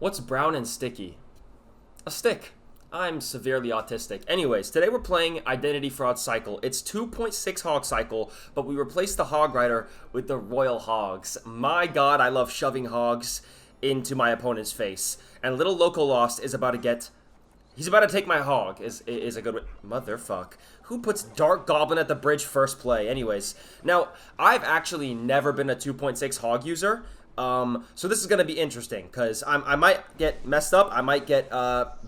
What's brown and sticky? A stick. I'm severely autistic. Anyways, today we're playing Identity Fraud Cycle. It's 2.6 Hog Cycle, but we replaced the Hog Rider with the Royal Hogs. My god, I love shoving hogs into my opponent's face. And Little Loco Lost is about to get... He's about to take my hog, is a good... Motherfuck. Who puts Dark Goblin at the bridge first play? Anyways, now, I've actually never been a 2.6 Hog user. So this is going to be interesting, because I might get messed up, I might get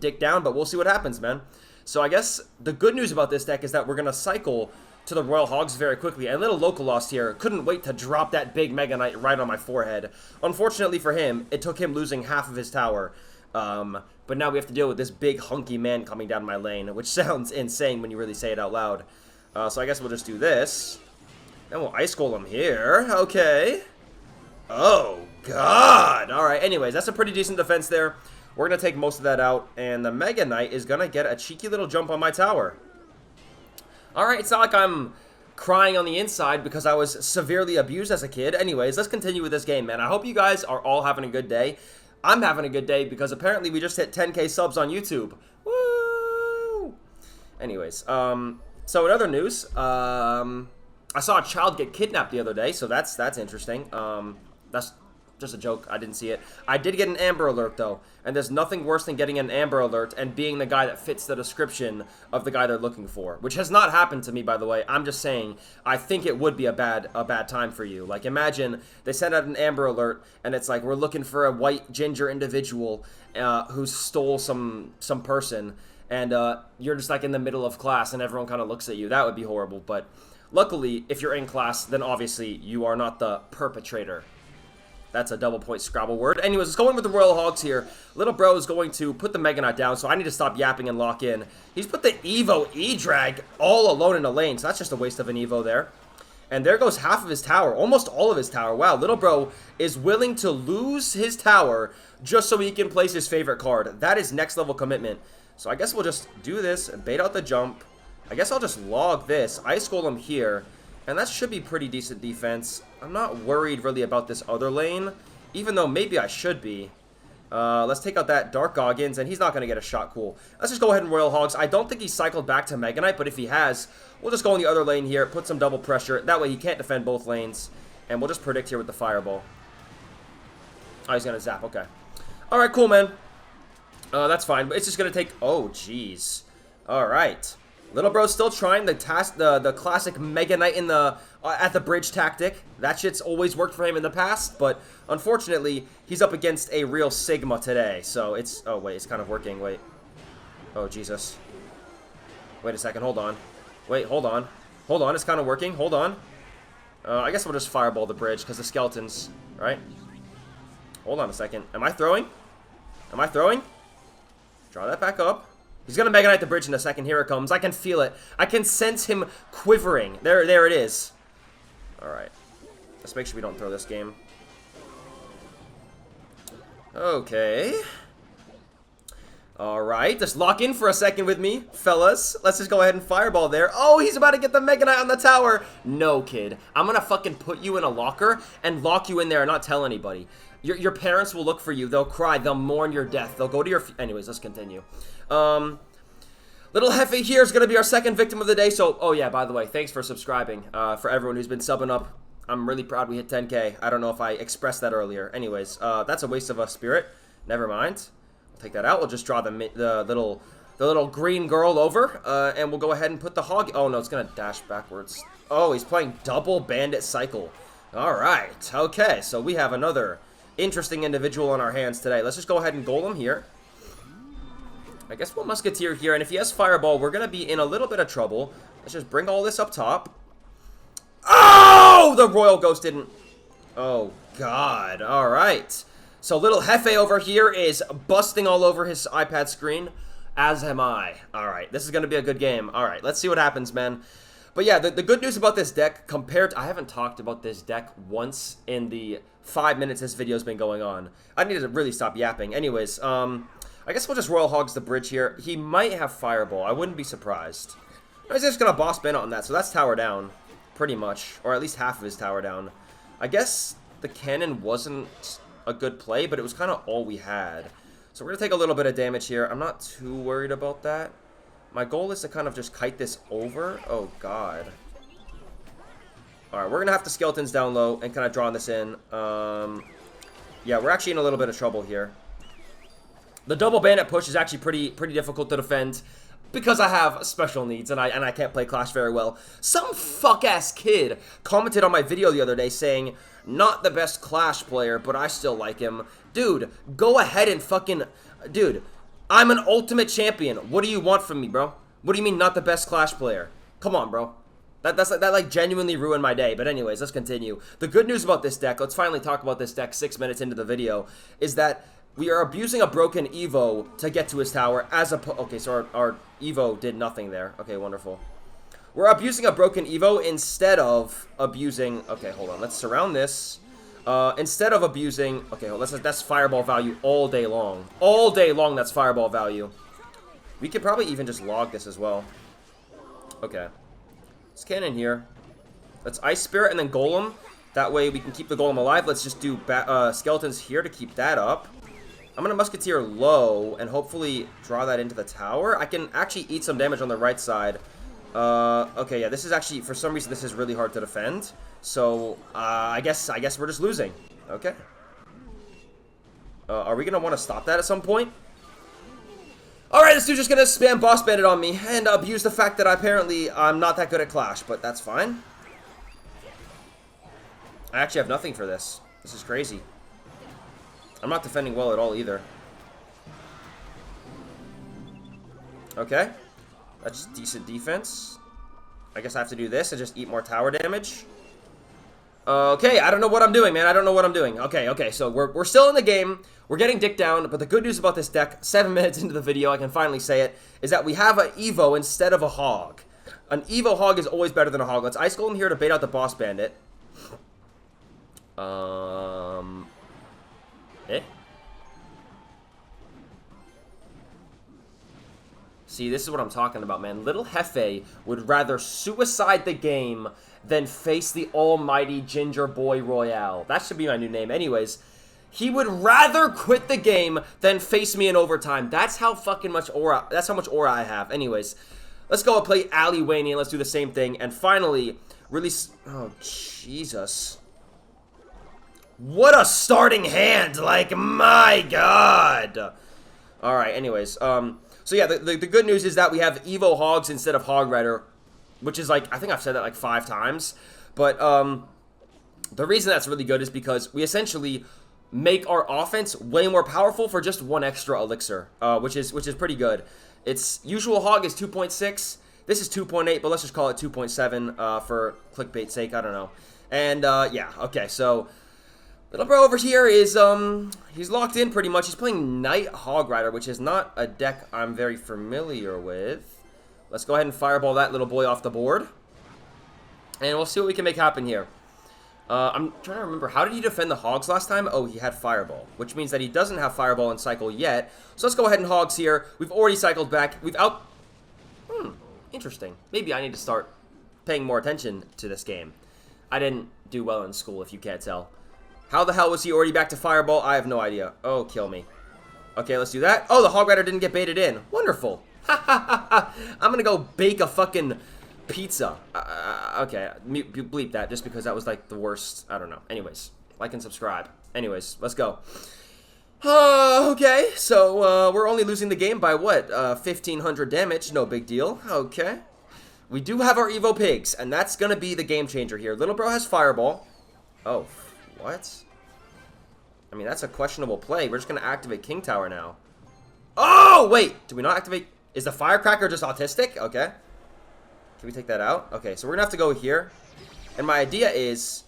dicked down, but we'll see what happens, man. So I guess the good news about this deck is that we're going to cycle to the Royal Hogs very quickly, and Little Local Lost here couldn't wait to drop that big Mega Knight right on my forehead. Unfortunately for him, it took him losing half of his tower, but now we have to deal with this big hunky man coming down my lane, which sounds insane when you really say it out loud. So I guess we'll just do this, then we'll Ice Golem here, okay. Oh, God. All right, anyways, that's a pretty decent defense there. We're going to take most of that out, and the Mega Knight is going to get a cheeky little jump on my tower. All right, it's not like I'm crying on the inside because I was severely abused as a kid. Anyways, let's continue with this game, man. I hope you guys are all having a good day. I'm having a good day because apparently we just hit 10K subs on YouTube. Woo! Anyways, so in other news, I saw a child get kidnapped the other day, so that's interesting. That's just a joke. I didn't see it. I did get an Amber Alert, though. And there's nothing worse than getting an Amber Alert and being the guy that fits the description of the guy they're looking for. Which has not happened to me, by the way. I'm just saying, I think it would be a bad time for you. Like, imagine they send out an Amber Alert, and it's like, we're looking for a white ginger individual who stole some person. And you're just, like, in the middle of class, and everyone kind of looks at you. That would be horrible. But luckily, if you're in class, then obviously you are not the perpetrator. That's a double point Scrabble word. Anyways, let's go in with the Royal Hogs here. Little bro is going to put the Mega Knight down, so I need to stop yapping and lock in. He's put the Evo E-Drag all alone in a lane, so that's just a waste of an Evo there. And there goes half of his tower, almost all of his tower. Wow, little bro is willing to lose his tower just so he can place his favorite card. That is next level commitment. So I guess we'll just do this and bait out the jump. I guess I'll just log this, Ice Golem here. And that should be pretty decent defense. I'm not worried really about this other lane, even though maybe I should be. Let's take out that Dark Goggins, and he's not going to get a shot. Cool. Let's just go ahead and Royal Hogs. I don't think he cycled back to Mega Knight, but if he has, we'll just go in the other lane here, put some double pressure. That way he can't defend both lanes, and we'll just predict here with the Fireball. Oh, he's going to zap. Okay. All right, cool, man. That's fine, but it's just going to take... Oh, jeez. All right. Little bro's still trying the classic Mega Knight in the at the bridge tactic. That shit's always worked for him in the past, but unfortunately, he's up against a real Sigma today. So it's... Oh, wait, it's kind of working. Wait. Oh, Jesus. Wait a second. Hold on. Wait, hold on. Hold on. It's kind of working. Hold on. I guess we'll just Fireball the bridge because the skeletons, right? Hold on a second. Am I throwing? Am I throwing? Draw that back up. He's going to Mega Knight the bridge in a second. Here it comes. I can feel it. I can sense him quivering. There it is. All right. Let's make sure we don't throw this game. Okay. All right. Just lock in for a second with me, fellas. Let's just go ahead and Fireball there. Oh, he's about to get the Mega Knight on the tower. No, kid. I'm going to fucking put you in a locker and lock you in there and not tell anybody. Your parents will look for you. They'll cry. They'll mourn your death. They'll go to your... Anyways, let's continue. Little Hefe here is going to be our second victim of the day. So, oh yeah, by the way, thanks for subscribing. For everyone who's been subbing up. I'm really proud we hit 10K. I don't know if I expressed that earlier. Anyways, that's a waste of a spirit. Never mind. We'll take that out. We'll just draw the little green girl over. And we'll go ahead and put the hog... Oh, no, it's going to dash backwards. Oh, he's playing double Bandit Cycle. All right. Okay, so we have another... interesting individual on our hands today. Let's just go ahead and Golem here. I guess we'll Musketeer here, and if he has Fireball, we're going to be in a little bit of trouble. Let's just bring all this up top. Oh! The Royal Ghost didn't... Oh, God. All right. So little Hefe over here is busting all over his iPad screen, as am I. All right. This is going to be a good game. All right. Let's see what happens, man. But yeah, the good news about this deck, compared to... I haven't talked about this deck once in the 5 minutes this video's been going on. I need to really stop yapping. Anyways, I guess we'll just Royal Hogs the bridge here. He might have Fireball. I wouldn't be surprised. He's just going to boss Bandit on that, so that's tower down, pretty much. Or at least half of his tower down. I guess the cannon wasn't a good play, but it was kind of all we had. So we're going to take a little bit of damage here. I'm not too worried about that. My goal is to kind of just kite this over. Oh, God. Alright, we're going to have the skeletons down low and kind of drawing this in. Yeah, we're actually in a little bit of trouble here. The double bandit push is actually pretty difficult to defend because I have special needs and I can't play Clash very well. Some fuck-ass kid commented on my video the other day saying, not the best Clash player, but I still like him. Dude, go ahead and fucking... Dude, I'm an ultimate champion. What do you want from me, bro? What do you mean not the best Clash player? Come on, bro. That like genuinely ruined my day. But anyways, let's continue. The good news about this deck, let's finally talk about this deck 6 minutes into the video, is that we are abusing a broken Evo to get to his tower as a... Okay, so our Evo did nothing there. Okay, wonderful. We're abusing a broken Evo instead of abusing... Okay, hold on. Let's surround this. Instead of abusing... Okay, that's fireball value all day long. All day long, that's fireball value. We could probably even just log this as well. Okay. Let's cannon here. Let's Ice Spirit and then Golem. That way we can keep the Golem alive. Let's just do Skeletons here to keep that up. I'm going to Musketeer low and hopefully draw that into the tower. I can actually eat some damage on the right side. Okay, yeah, this is actually, for some reason, this is really hard to defend. So, I guess we're just losing. Okay. Are we going to want to stop that at some point? Alright, this dude's just going to spam Boss Bandit on me and abuse the fact that I'm not that good at Clash, but that's fine. I actually have nothing for this. This is crazy. I'm not defending well at all either. Okay. That's decent defense. I guess I have to do this and just eat more tower damage. Okay, I don't know what I'm doing, man. I don't know what I'm doing. Okay, so we're still in the game. We're getting dicked down, but the good news about this deck, 7 minutes into the video, I can finally say it, is that we have an Evo instead of a Hog. An Evo Hog is always better than a Hog. Let's Ice Golem here to bait out the Boss Bandit. See, this is what I'm talking about, man. Little Hefe would rather suicide the game than face the almighty Ginger Boy Royale. That should be my new name. Anyways, he would rather quit the game than face me in overtime. That's how fucking much aura, that's how much aura I have. Anyways, let's go and play Alleyway and let's do the same thing. And finally, release... Oh, Jesus. What a starting hand! Like, my God! Alright, anyways, so yeah, the good news is that we have Evo Hogs instead of Hog Rider, which is like, I think I've said that like 5 times, but the reason that's really good is because we essentially make our offense way more powerful for just 1 extra elixir, which is pretty good. Its usual Hog is 2.6, this is 2.8, but let's just call it 2.7 for clickbait sake, I don't know. And yeah, okay, so... Little bro over here is, he's locked in pretty much. He's playing Knight Hog Rider, which is not a deck I'm very familiar with. Let's go ahead and fireball that little boy off the board. And we'll see what we can make happen here. I'm trying to remember, how did he defend the Hogs last time? Oh, he had Fireball, which means that he doesn't have Fireball in cycle yet. So let's go ahead and Hogs here. We've already cycled back. We've out... Interesting. Maybe I need to start paying more attention to this game. I didn't do well in school, if you can't tell. How the hell was he already back to Fireball? I have no idea. Oh, kill me. Okay, let's do that. Oh, the Hog Rider didn't get baited in. Wonderful. Ha ha ha ha. I'm gonna go bake a fucking pizza. Okay, bleep that just because that was like the worst. I don't know. Anyways, like and subscribe. Anyways, let's go. Okay, so we're only losing the game by what? 1,500 damage. No big deal. Okay. We do have our Evo Pigs, and that's gonna be the game changer here. Little bro has Fireball. Oh, what? I mean, that's a questionable play. We're just going to activate King Tower now. Oh, wait. Do we not activate? Is the Firecracker just autistic? Okay. Can we take that out? Okay, so we're going to have to go here. And my idea is,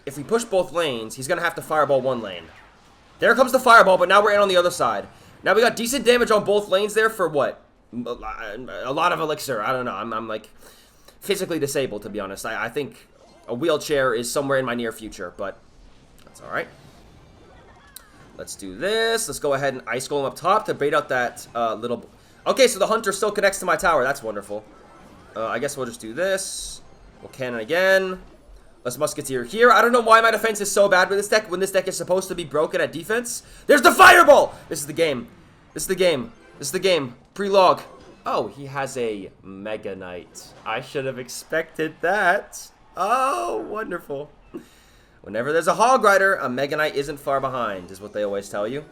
if we push both lanes, he's going to have to Fireball 1 lane. There comes the Fireball, but now we're in on the other side. Now we got decent damage on both lanes there for what? A lot of elixir. I don't know. I'm like physically disabled, to be honest. I think... A wheelchair is somewhere in my near future, but that's alright. Let's do this. Let's go ahead and Ice Golem up top to bait out that little... Okay, so the Hunter still connects to my tower. That's wonderful. I guess we'll just do this. We'll cannon again. Let's Musketeer here. I don't know why my defense is so bad with this deck when this deck is supposed to be broken at defense. There's the Fireball! This is the game. This is the game. This is the game. Pre-log. Oh, he has a Mega Knight. I should have expected that. Oh, wonderful. Whenever there's a Hog Rider, a Mega Knight isn't far behind, is what they always tell you.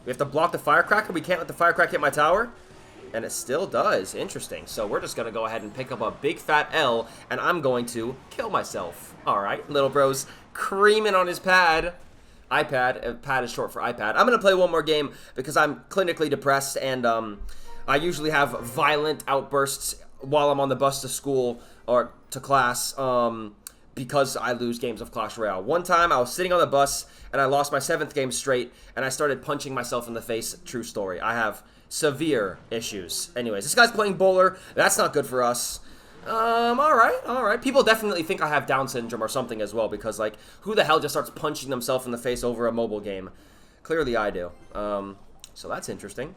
We have to block the Firecracker. We can't let the Firecracker hit my tower. And it still does. Interesting. So we're just going to go ahead and pick up a big fat L, and I'm going to kill myself. All right, little bro's creaming on his pad. iPad. Pad is short for iPad. I'm going to play one more game because I'm clinically depressed, and I usually have violent outbursts while I'm on the bus to school or to class because I lose games of Clash Royale. One time I was sitting on the bus and I lost my 7th game straight, and I started punching myself in the face. True story. I have severe issues. Anyways, this guy's playing bowler. That's not good for us. Alright. People definitely think I have Down syndrome or something as well, because, like, who the hell just starts punching themselves in the face over a mobile game? Clearly I do. So that's interesting.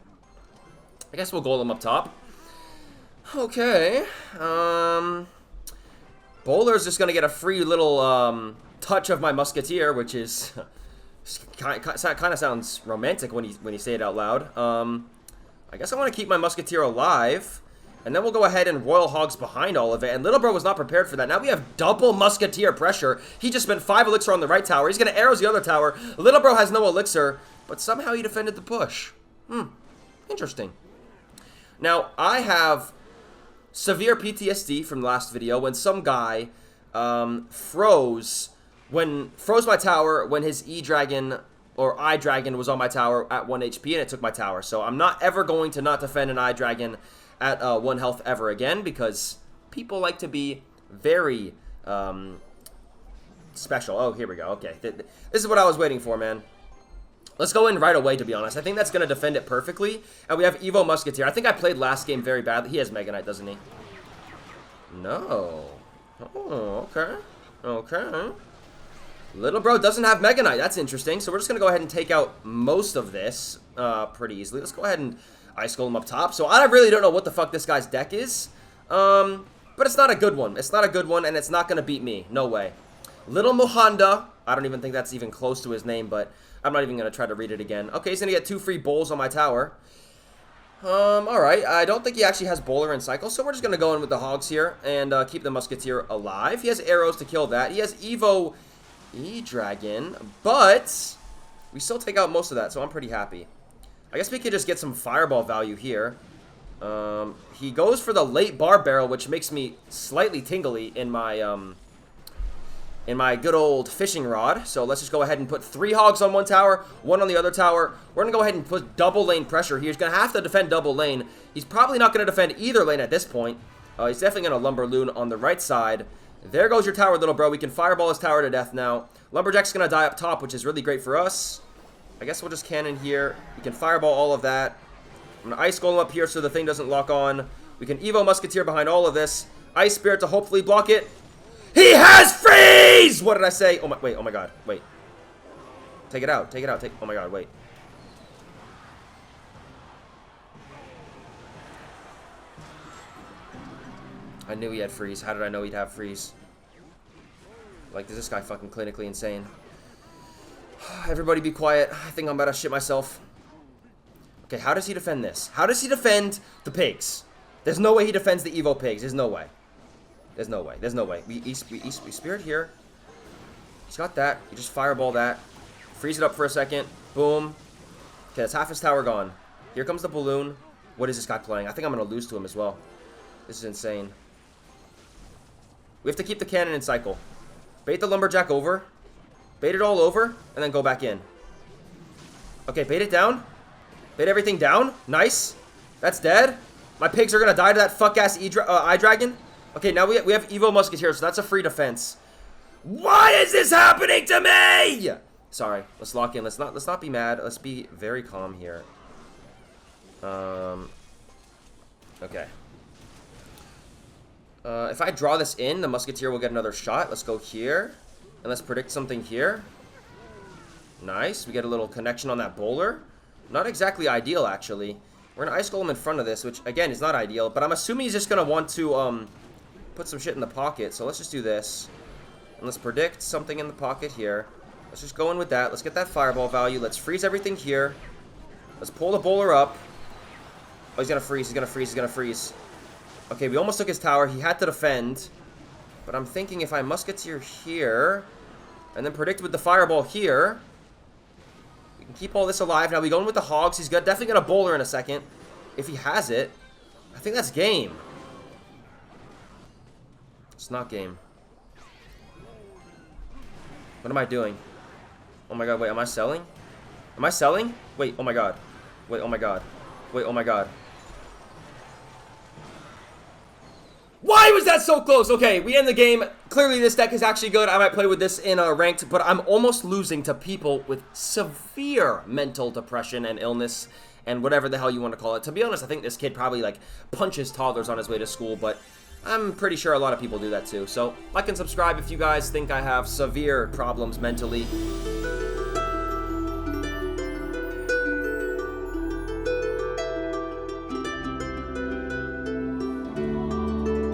I guess we'll golem up top. Okay. Bowler's just gonna get a free little, touch of my Musketeer, which is... kind of sounds romantic when you say it out loud. I guess I want to keep my Musketeer alive, and then we'll go ahead and Royal Hogs behind all of it. And Little Bro was not prepared for that. Now we have double Musketeer pressure. He just spent 5 elixir on the right tower. He's going to arrows the other tower. Little Bro has no elixir, but somehow he defended the push. Interesting. Now, I have severe PTSD from the last video when some guy froze my tower when his E-Dragon or I-Dragon was on my tower at 1 HP and it took my tower. So I'm not ever going to not defend an I-Dragon at 1 health ever again, because people like to be very special. Oh, here we go. Okay. This is what I was waiting for, man. Let's go in right away, to be honest. I think that's going to defend it perfectly. And we have Evo Musketeer. I think I played last game very badly. He has Mega Knight, doesn't he? No. Oh, okay. Okay. Little Bro doesn't have Mega Knight. That's interesting. So we're just going to go ahead and take out most of this pretty easily. Let's go ahead and Ice Golem up top. So I really don't know what the fuck this guy's deck is. But it's not a good one. It's not a good one, and it's not going to beat me. No way. Little Mohanda. I don't even think that's even close to his name, but I'm not even going to try to read it again. Okay, he's going to get 2 free bowls on my tower. Alright. I don't think he actually has Bowler and Cycle, so we're just going to go in with the Hogs here and keep the Musketeer alive. He has arrows to kill that. He has Evo E-Dragon, but we still take out most of that, so I'm pretty happy. I guess we could just get some Fireball value here. He goes for the late Bar Barrel, which makes me slightly tingly in my good old fishing rod. So let's just go ahead and put 3 Hogs on one tower, 1 on the other tower. We're going to go ahead and put double lane pressure. He's going to have to defend double lane. He's probably not going to defend either lane at this point. He's definitely going to Lumber Loon on the right side. There goes your tower, Little Bro. We can Fireball his tower to death now. Lumberjack's going to die up top, which is really great for us. I guess we'll just cannon here. We can Fireball all of that. I'm going to Ice Golem up here so the thing doesn't lock on. We can Evo Musketeer behind all of this. Ice Spirit to hopefully block it. He has freeze! What did I say? Oh my, wait, oh my god, wait. Take it out, oh my god, wait. I knew he had freeze. How did I know he'd have freeze? Like, is this guy fucking clinically insane? Everybody be quiet. I think I'm about to shit myself. Okay, how does he defend this? How does he defend the pigs? There's no way he defends the Evo pigs. There's no way. There's no way. There's no way. We Spirit here. He's got that. You just Fireball that. Freeze it up for a second. Boom. Okay, that's half his tower gone. Here comes the balloon. What is this guy playing? I think I'm going to lose to him as well. This is insane. We have to keep the cannon in cycle. Bait the Lumberjack over. Bait it all over. And then go back in. Okay, bait it down. Bait everything down. Nice. That's dead. My pigs are going to die to that fuck-ass I-Dragon. Okay, now we have Evo Musketeer, so that's a free defense. Why is this happening to me? Sorry. Let's lock in. Let's not be mad. Let's be very calm here. Okay. If I draw this in, the Musketeer will get another shot. Let's go here. And let's predict something here. Nice. We get a little connection on that Bowler. Not exactly ideal, actually. We're We're gonna Ice Golem in front of this, which, again, is not ideal. But I'm assuming he's just gonna want to, put some shit in the pocket. So let's just do this. And let's predict something in the pocket here. Let's just go in with that. Let's get that fireball value. Let's freeze everything here. Let's pull the bowler up. Oh, he's gonna freeze. He's gonna freeze. He's gonna freeze. Okay, we almost took his tower. He had to defend. But I'm thinking if I Musketeer here, and then predict with the fireball here, we can keep all this alive. Now we go in with the Hogs. He's definitely gonna bowler in a second. If he has it, I think that's game. It's not game. What am I doing? Oh my god, wait, am I selling? Am I selling? Wait, oh my god. Wait, oh my god. Wait, oh my god. Why was that so close? Okay, we end the game. Clearly this deck is actually good. I might play with this in ranked, but I'm almost losing to people with severe mental depression and illness and whatever the hell you want to call it. To be honest, I think this kid probably like punches toddlers on his way to school, but I'm pretty sure a lot of people do that too. So like and subscribe if you guys think I have severe problems mentally.